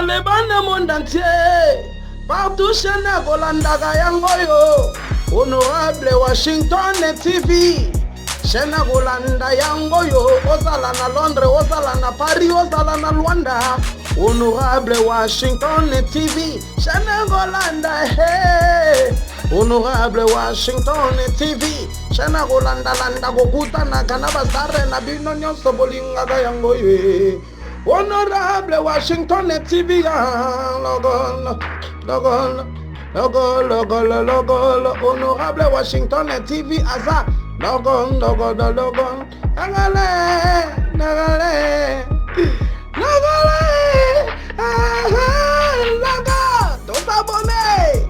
Taliban le monde entier. Partout chez Nagolandaga Yangoyo. Honorable Washington TV. Chez Nagolanda Yangoyo. Osala na Londres, osala na Paris, osala na Luanda. Honorable Washington TV. Chez Nagolanda, hey. Honorable Washington TV. Chez Nagolanda landa gokuta na kanaba sare na bino nyonso bolinga ga yangoyo. Honorable Washington TV, logo, Honorable Washington TV, aza, logo, tout abonné.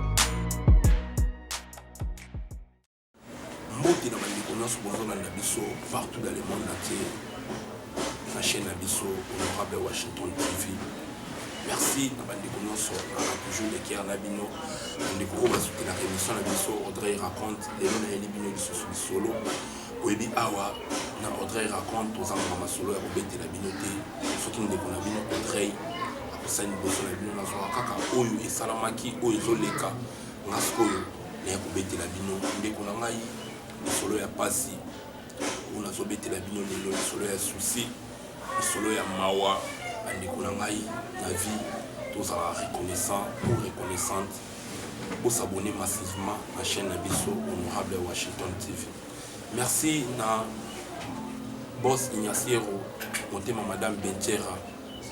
Mbote na bandeko nyonso bozolanda biso partout dans le monde entier. La chaîne Abisso, Honorable Washington TV. Merci à bandeko nyonso toujours les cœurs Nabino. Bandeko va soutenir la émission Abisso. Audrey raconte les noms et les bino du solo. Oebi awa na Audrey raconte aux enfants solo et Robert la binoté. Ce qui nous déconne Nabino Audrey. Après une bosse Nabino na soa kaka oyo et salamaki oyo zoleka. Ngaskoyo les Robert la bino. Ndeko na ngai solo ya pasi. On a zobete la bino le solo ya souci. Solo ya mawa andeko na ngai na vie tous reconnaissant ou reconnaissante pour s'abonner massivement à la chaîne Abisso Honorable Washington TV. Merci na boss Ignaciero Montema Madame Bentiera,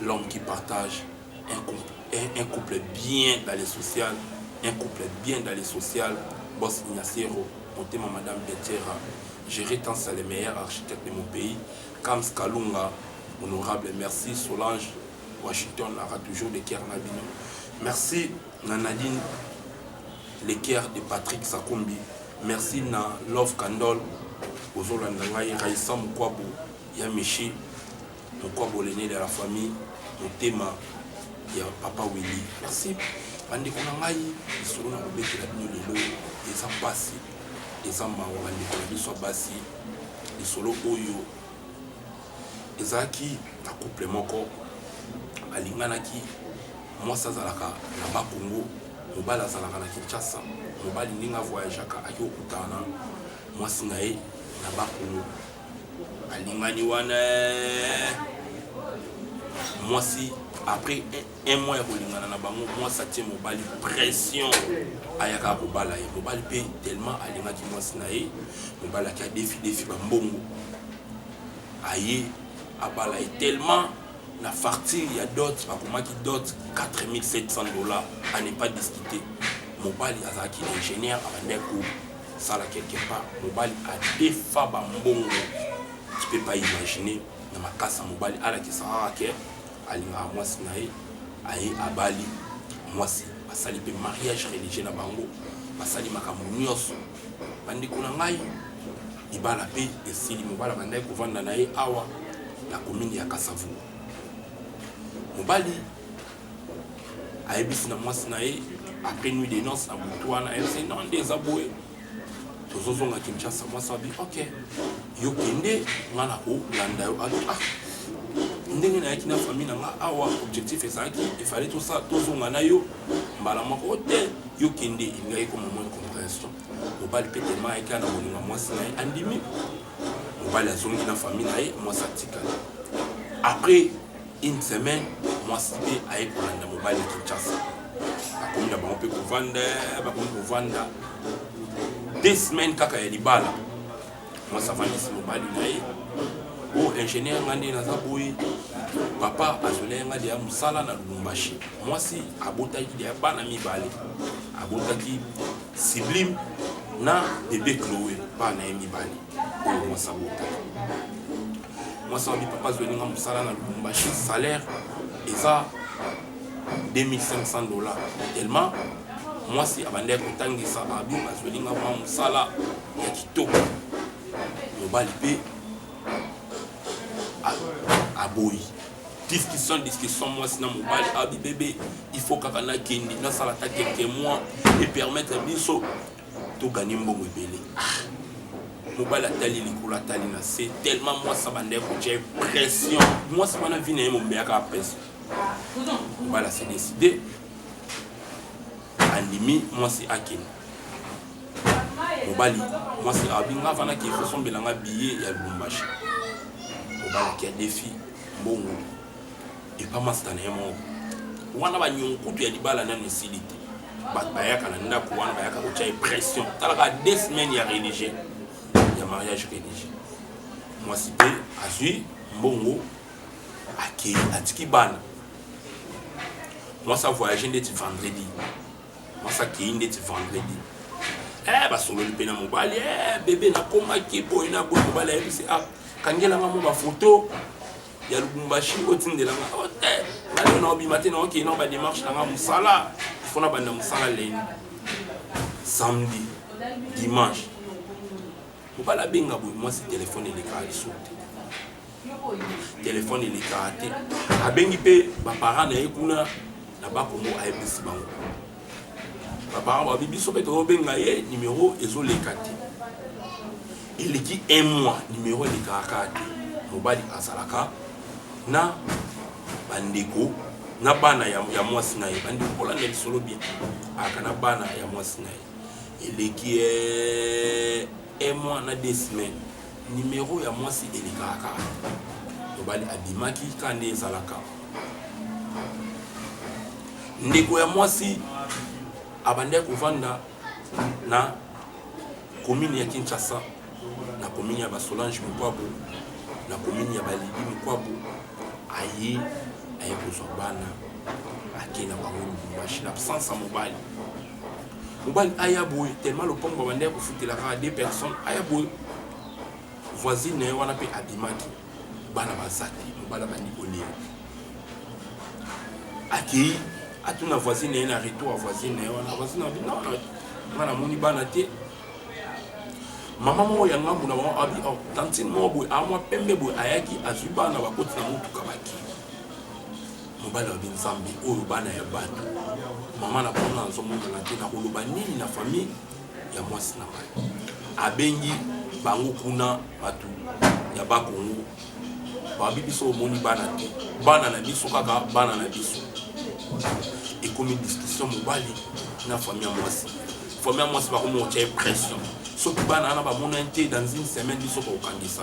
l'homme qui partage un couple bien dans les sociales, un couple bien dans les sociales. Boss Ignaciero Montema Madame Bentiera, gérer tant c'est les meilleurs architectes de mon pays. Kams Kalunga, honorable, merci. Solange Washington aura toujours les cœurs Nabino. Merci Nanadine, les cœurs de Patrick Sakumbi. Merci na Love Kandol, Ozolandangai, Raissa Mkwabo, Yamichi, Mkwabo l'aîné de la famille, Motema, ya Papa Willy. Merci. Bandi Konangai, ils sont là pour mettre la bino lelo, les ambassi, les ambassi, les ambassi, les solo oyo. Ezaki na couple moko alinganaki mwasi azalaka na Bakongo, mobali azalaka na Kinshasa, mobali ndinga voyageaka aki okutana mwasi na ye na Bakongo alingani wana mwasi après un mois ya kolingana na bango mwasi atie mobali pression ayaka kobala ye mobali pe tellement alingaki mwasi na ye mobali aki défi bambongo aye abala est tellement la facture, il y a d'autres, qui d'autres 4700 $, à ne pas discuter. Mobali Azaki, l'ingénieur, à Mandeko, ça là quelque part. Mobali a des fabes en bongo. Tu peux pas imaginer, dans ma casse à Mobali, à la qui s'en qui à moi sinaï, aïe à Bali, moi si, à sali mariage religieux na bango, à sali makamunios, Mandeko Nangai, il va la paix, et si il Mobali Mandeko vendre naï awa. La commune ya Kasavu. Mobali a ebisi na mwasi na ye après nuit de noces na Boutouana elle s'est non des aboués. Tozozonga Kinshasa mwasi abi OK. Yo kende ngana o landa yo ah. Ndenge na yakina famille na nga awa objectif ezaki il fallait tout ça tozonga na yo mbala moko te yo kende ngai comme moins compréhension. Mobali pétement eka na bolinga mwasi na ye andimi. Mobali a zongi na famille na ye mwasi atikala. Après une semaine, mwasi pe aye kolanda mobali ya Kinshasa. Akomi na bango pe kovanda 2 semaines kaka ya libala. Mwasi avandisi mobali na ye. O ingénieur ngandi naza boye. Papa azolea ngadi ya musala na Lubumbashi. Mwasi abotaki ya bana mibale. Abotaki Sublime na bébé Chloé bana ya mibale. O mwasi abotaki. Moi, ça dit papa, je vais vous salaire dans Lubumbashi. Salaire, et ça, 2500 $. Tellement, moi, si abandé content de ça, je vais vous salaire, il y a qui toque. Le bal paye à Boy. Discussion, moi, sinon, mon bal, abi bébé, il faut qu'on ait Kendi, dans ça, quelques mois, et permettre à Bisso de gagner un bon bébé. C'est tellement moi ça m'a j'ai pression. Moi ça m'a vu mon mec à pression. mobali s'est décidé andimi mwasi akeni mobali mwasi abinga vana ki ekosombelanga billet ya Lubumbashi mobali ki a défi mbongo epa masita na ye moko wana banyonkutu ya libala nano esili te bato bayaka na ndako wana bayaka kotya pression talaka 2 semaines ya religieux ya mariage religieux mwasi mpe azwi mbongo akei atiki bana mwasi avoyage ndeti vendredi mwasi akei ndeti vendredi basololi mpe na mobali bebe nakomaki boye na boye mobali ayebisi kangelanga mo bafoto ya Lubumbashi otindelanga te naleo na obima te na okei na badémarche nanga mosala fona banda mosala lendi samedi dimanche mobali abenga boye mwasi telefone elekaka liso te telefone elekaka te abengi mpe bapara na ye kuna na bakongo ayebisi bango bapara babi biso mpe tozobenga ye nimero ezoleka te eleki 1 mois nimero elekaka te mobali azalaka na bandeko na bana ya mwasi na ye bandeko kolanda lisolo bien aka na bana ya mwasi na ye eleki 1 mois na 2 semaines nimero ya mwasi elekaka mobali abimaki kande ezalaka ndeko ya mwasi abandaki kovanda na commune ya Kinshasa na commune ya Basolange Mukwabo na commune ya Balidi Mukwabo aye kozwa bana ake na bango Lubumbashi na absence ya mobali aya boye tellement lopango babandaki kofutela kaka 2 personnes aya boye voisine na ye wana mpe abimaki bana baza te mobali abandi kolia akei atuna voisine na ye na retour ya voisine na ye wana voisine abi non nga namoni bana te mama moko ya ngambu na bango abi tantine moko boye amwa pembe boye ayaki azwi bana bakoti na motuka baki mobali abi nzambe oyo bana ya bato mama na bango nazomonana te nakoloba nini na famille ya mwasi na ngai abengi bango kuna bato ya bakongo babi biso omoni bana te bana na biso kaka bana na biso ekomi discussion mobali na famille ya mwasi bakomi otya pression soki bana wana bamona te dans une semaine biso kokangisa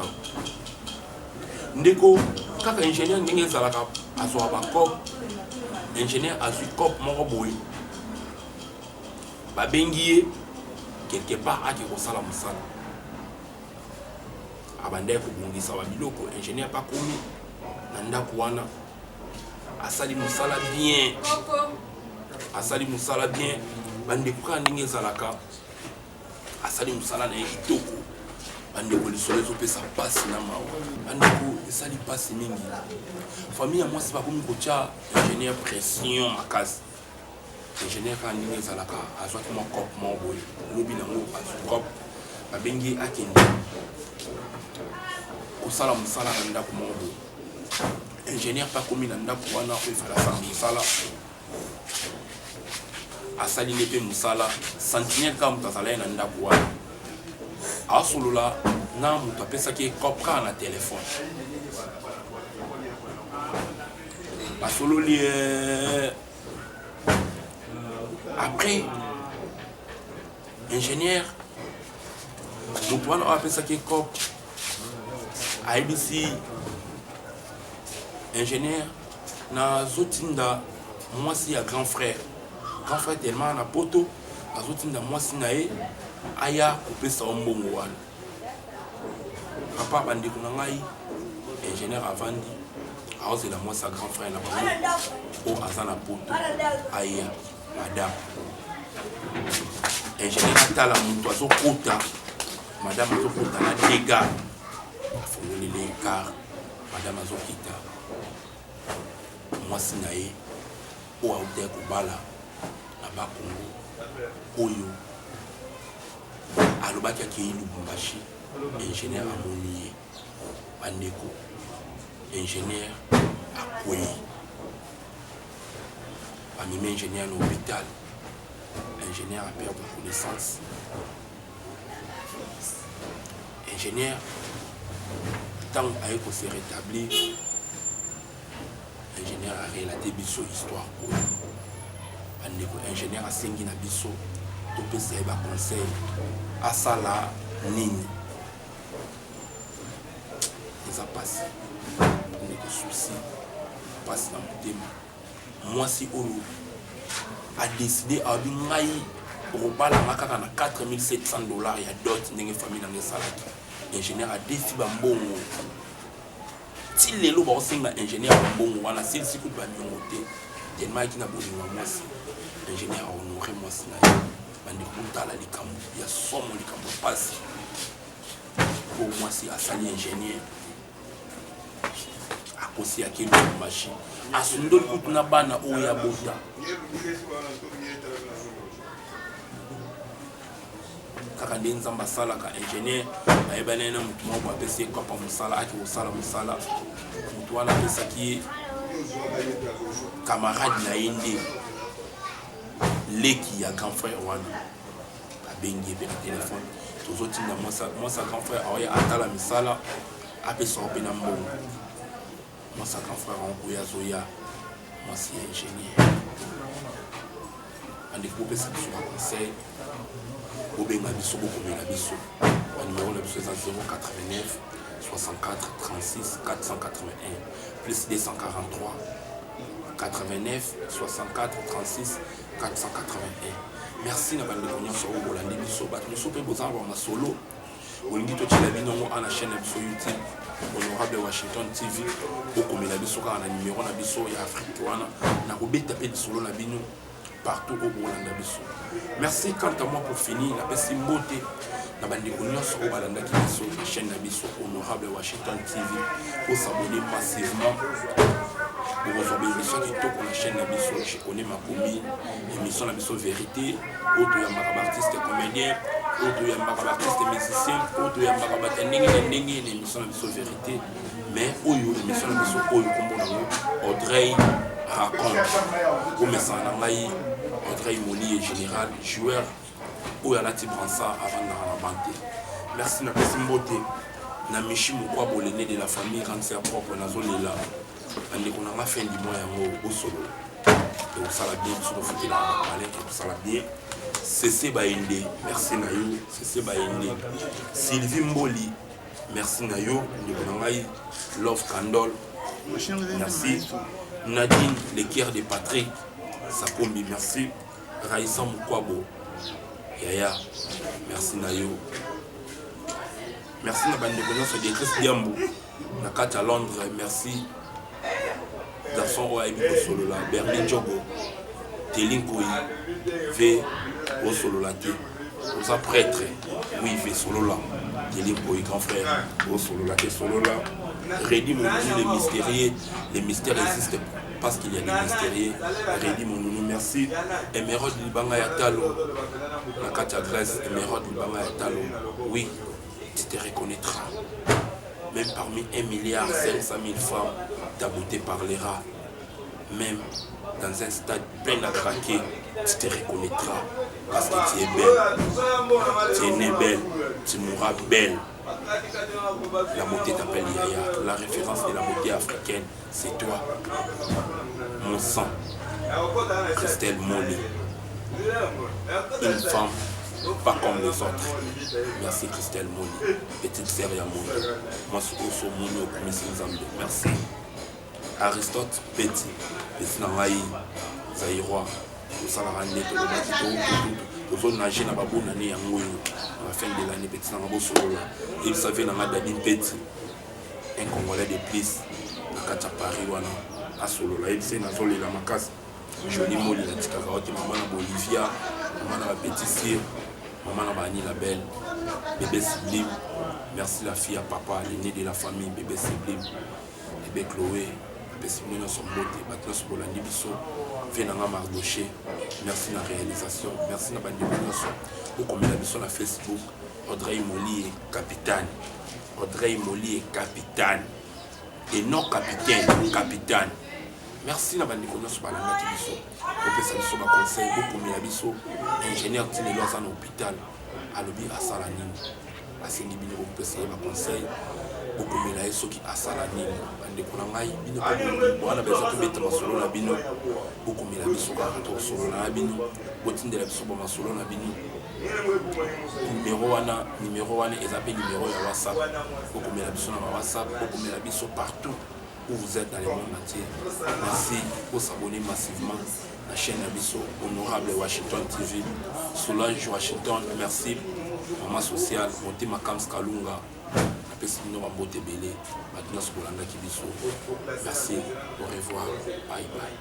ndeko kaka ingénieur ndenge ezalaka azwaka bacope ingénieur azwi cope moko boye babengi ye quelque part ake kosala mosala abandaki kobongisa babiloko ingénieur bakomi na ndako wana asali mosala bien bandeko kaka ndenge ezalaka asali mosala na ye kitoko bandeko lisolo ezopesa mpasi na mawa bandeko esali mpasi mingi famille ya mwasi bakomi kotya ingénieur pression makasi ingénieur kaka ndenge ezalaka azwaki mwa cope moko boye lobi nango azwi cope babengi akende kosala mosala na ndako moko boye ingénieur mpe akomi na ndako wana oyo efalasaka mosala asali nde mpe mosala sentinelle kaka moto azala ye na ndako wana asolola na moto apesaki ye cope kaka na telefone basololi après ingénieur moto wana oyo apesaki ye cope ayebisi ingénieur nazotinda mwasi ya grand frère tellement na poto azotinda mwasi na ye aya kopesa mbongo wana papa bandeko na ngai ingénieur avandi aozela mwasi ya grand frère na bango oyo aza na poto aya madame ingénieur atala moto azokota madame azokota na dega afongoleli ekart madame azokita mwasi na ye oyo autaki kobala na bakongo oyo alobaki akei Lubumbashi ingénieur amoni ye bandeko ingénieur akwei bamemi ingénieur na hôpital ingénieur aperdre connaissance ingénieur ntango aye kose rétablir ingénieur a relaté biso histoire bandeko ingénieur asengi na biso topesa ye baconseil asala nini eza pasi ndeko souci pasi na motema mwasi oyo adeside abi ngai okobalanga kaka na 4700 $ ya dot ndenge famille nange esalaki ingénieur adesi bambongo ti lelo bakosenga ingénieur bambongo wana silisi kutu bamiongo te tellement ayaki na bolingo ya mwasi ingénieur ahonore mwasi na ye bandeko botala likambo ya somo likambo pasi po mwasi asali ingénieur akosi akeli machine asundoli kutu na bana oyo ya bota kaka nde nzambe asalaka ingénieur ayebani na motu moko apesi ye kapa mosala ake kosala mosala motu wana apesaki ye camarade na ye nde leki ya grand frère wana abengi ye mpe na telefone tozotinda mwasa grand frère aoya atala misala apesaka mpe na mbongo mwasa grand frère ankoya azoya mwasi ya ingénieur andeko opesa biso baconseil obenga biso bokomela biso banumero na biso eza 089 64 36 481 plus 243 89 64 36 481. Merci na bandeko nyonso oyo bolandi biso bato nyonso mpe bozala ba masolo olingi totiela bino ngo ana chaîne na biso YouTube Honorable Washington TV bokomela biso kaka na numero na biso ya Afrique wana na kobeta mpe lisolo na bino partout au Bolanda biso. Merci quant à moi pour finir la pesi mbote na bandeko nyonso oyo balandaki biso na chaîne na biso Honorable Washington TV pour s'abonner massivement. Pour rejoindre l'émission qui tourne la chaîne Nabiso, je connais ma commune, l'émission Nabiso Vérité, autre yamba artiste comédien, autre yamba artiste musicien, autre yamba ndenge l'émission Nabiso Vérité, mais oyo l'émission Nabiso oyo comme Audrey raconte, comme ça nangai Audrey Moli est général joueur oyo alati bransa avant na bande. Merci na pesimbote na mishi mukwa bolene de la famille quand c'est propre na zone là. Andeko na fin du mois yango osolo et au sala bien sur le foutu la palais au sala bien cc baende merci na yo cc baende Sylvie Mboli merci na yo ndeko na ngai Love Candol merci Nadine l'équerre de Patrick Sakombi merci Raïssa Mukwabo Yaya merci na yo merci na bandeko nyonso de Chris Diambo na kati à Londres merci garçon au Aïbi Solola, Berlin Djogo, Telinkoui, V au Solola, pour ça prêtre, oui, V Solola, Telinkoui, grand frère, au Solola, Solola, Rédi mon nounou, les mystères existent parce qu'il y a des mystérieux, Rédi mon nounou, merci, Emerald Libanga Yatalo, la Katia Grèce, Emerald Libanga Yatalo, oui, tu te reconnaîtras. Même parmi 1,5 milliard femmes, ta beauté parlera. Même dans un stade plein à craquer, tu te reconnaîtras. Parce que tu es belle. Tu es née belle. Tu mourras belle. La beauté t'appelle Yaya. La référence de la beauté africaine, c'est toi. Mon sang. Christelle Moli. Une femme. Pas comme les autres. Merci Christelle Moni. Petite sœur Yamoni. Moi, je suis aussi Moni au premier Zambie. Merci. Aristote Petit. Petit Nangaï. Zaïrois. Tout ça, la rannée, tout le monde. Tout le nager na babou nani yangoyo. À la fin de l'année, Petit Nangabo Solo. Il savait Nanga Dadine Petit. Un Congolais de plus. Na Katia Paris, wana. À Solo. Il sait Nazoli la Makas. Jolie Moli, la Tikarote, maman na Bolivia. Maman na Petit Sire. Maman Bani la belle, bébé Sublime, merci la fille à papa, l'aîné de la famille, bébé Sublime, bébé Chloé, bébé Sublime dans son beauté, maintenant sur Bolandi Bisso, Venanga Mardoché, merci la réalisation, merci la bande de Bisso, beaucoup comme la Bisso sur Facebook, Audrey Moli est capitaine, Audrey Moli est capitaine, et non capitaine, capitaine. Merci la bande de Bisso sur Balanda Bisso. On peut s'en conseil beaucoup mais Bisso ingénieur qui est dans un hôpital à l'objet à Salanine à Sénibino on peut s'en conseil bokomela ye soki asala nini bandeko na ngai bino wana beza kobeta masolo na bino bokomela biso kaka tosolola na bino botindela biso bamasolo na bino numéro wana eza mpe numéro ya whatsapp bokomela biso na whatsapp bokomela biso partout où vous êtes dans le monde entier. Merci pour s'abonner massivement à la chaîne Abisso, Honorable Washington TV, Solange Washington, merci. Maman sociale, Montema Kams Kalunga, la personne de Rambote Belé, Matina Skolanda Kibiso. Merci, au revoir, bye bye.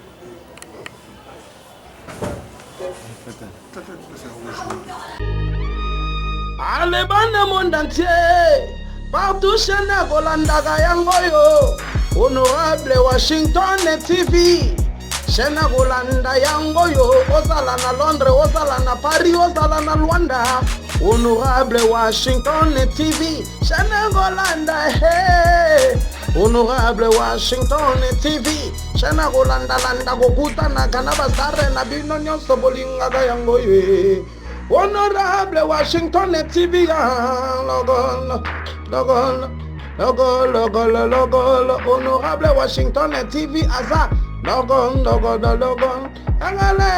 Allez, bande monde entier, partout chez Nagolandaga Yangoyo. Honorable Washington TV, Shena Golanda Yangoyo, Osala na Londres, Osala na Paris, Osala na Luanda. Honorable Washington TV, Shena Golanda, hey. Honorable Washington TV, Shena Golanda Landa Gokuta na Kanaba Sare na Bino Nyonso Bolinga Yangoyo. Honorable Washington TV, Logon. Logo, Honorable Washington TV, Aza, Logon, Nagale,